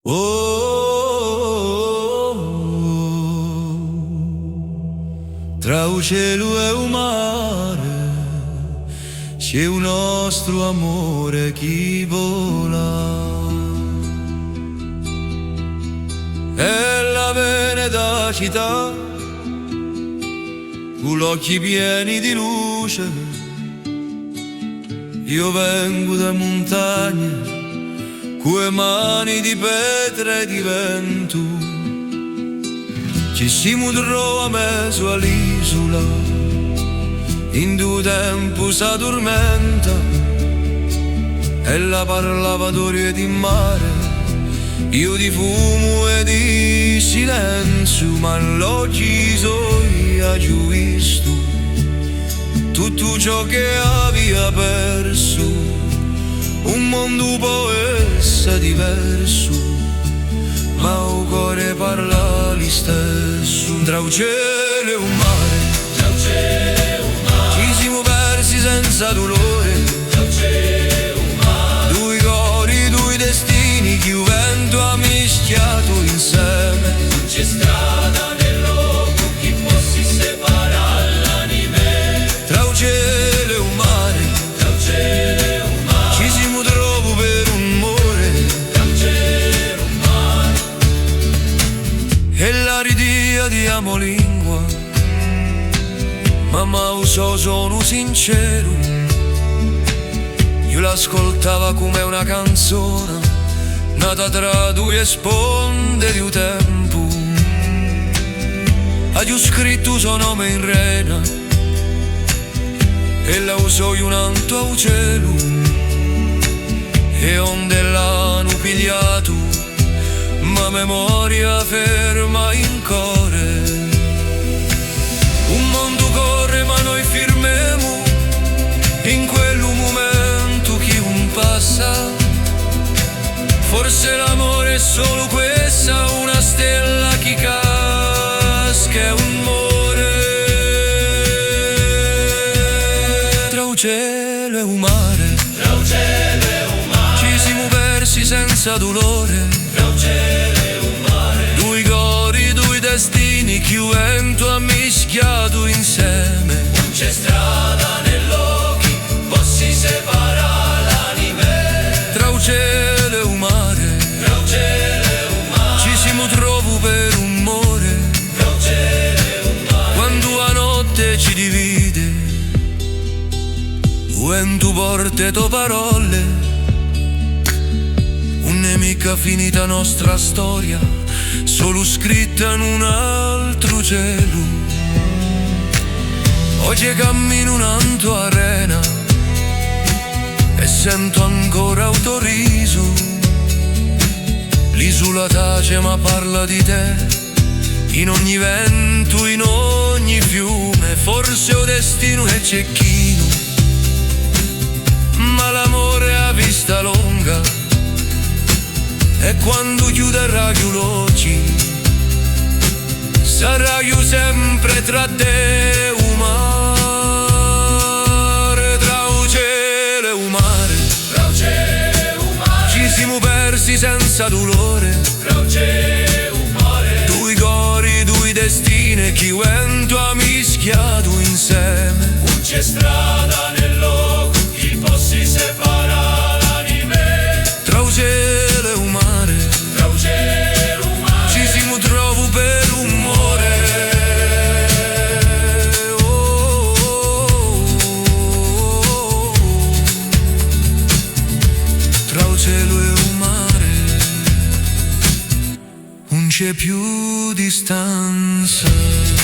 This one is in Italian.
Oh, tra o cielo e o mare c'è un nostro amore che vola. E la veneta città con gli occhi pieni di luce, io vengo da montagne con le mani di pietra e di vento, ci si trova mezzo all'isola, in due tempo s'addormenta, e la parlava d'orio e di mare, io di fumo e di silenzio, ma l'oggi suoi ha giù visto tutto ciò che aveva perso. Un mondo può essere diverso, ma il cuore parla lo stesso. Tra il cielo e un mare, ci siamo persi senza dolore. Due cuori, due destini che il vento ha mischiato insieme. Non c'è strada nell'uomo che possa separare l'anime. Tra il cielo e un mare, ci siamo trovo per un amore. E la ridia di amo lingua, mamma usò sono sincero, io l'ascoltava come una canzone nata tra due sponde di un tempo. Ha giù scritto suo nome in rena e la usò un anto al cielo, e onde l'hanno pigliato, ma memoria ferma in cuore. Un mondo corre ma noi firmemo in quel momento che un passa. Forse l'amore è solo questa, una stella che casca e un amore. Tra il cielo e un mare, ci siamo persi senza dolore. Due cuori, due destini che il vento ha mischiato insieme. Non c'è strada nell'occhio possa separare l'anime. Tra il cielo e un mare, ci siamo trovo per un amore. Quando la notte ci divide, il vento porta tue parole. Un'amica finita nostra storia, solo scritta in un altro cielo. Oggi cammino un'anto arena e sento ancora un tuo riso. L'isola tace ma parla di te, in ogni vento, in ogni fiume. Forse o destino è cecchino, ma l'amore ha vista lunga, e quando chiuderà gli occhi sarà io sempre tra te e un mare. Tra il cielo e un mare, ci siamo persi senza dolore. Due cuori, due destini che il vento ha mischiato insieme. Non c'è strada nell'uomo che possa separare l'anime. Tra il cielo e un mare, ci siamo trovo per un amore. Tra il cielo e un mare non c'è più distanza.